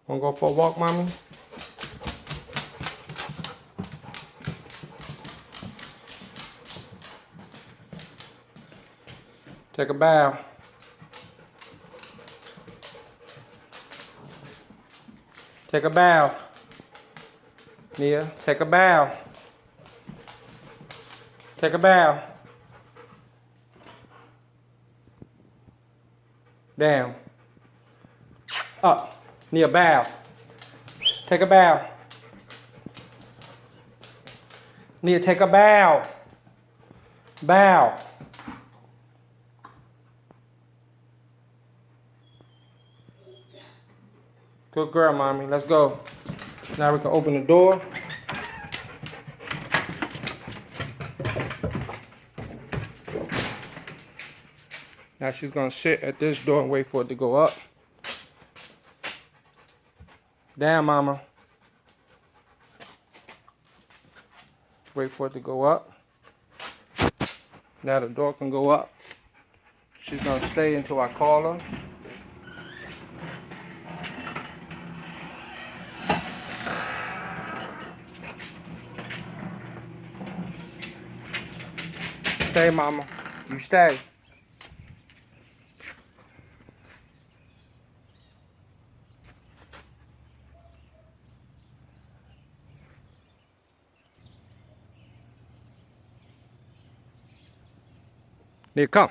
Wanna go for a walk, mommy? Take a bow. Take a bow. Nia, take a bow. Take a bow. Down. Up. Nia, bow. Take a bow. Nia, take a bow. Bow. Good girl, mommy. Let's go. Now we can open the door. Now she's gonna sit at this door and wait for it to go up. Down, mama. Wait for it to go up. Now the door can go up. She's gonna stay until I call her. Stay, mama. You stay. Nia, come.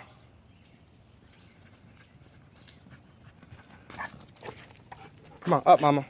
Come on, up, mama.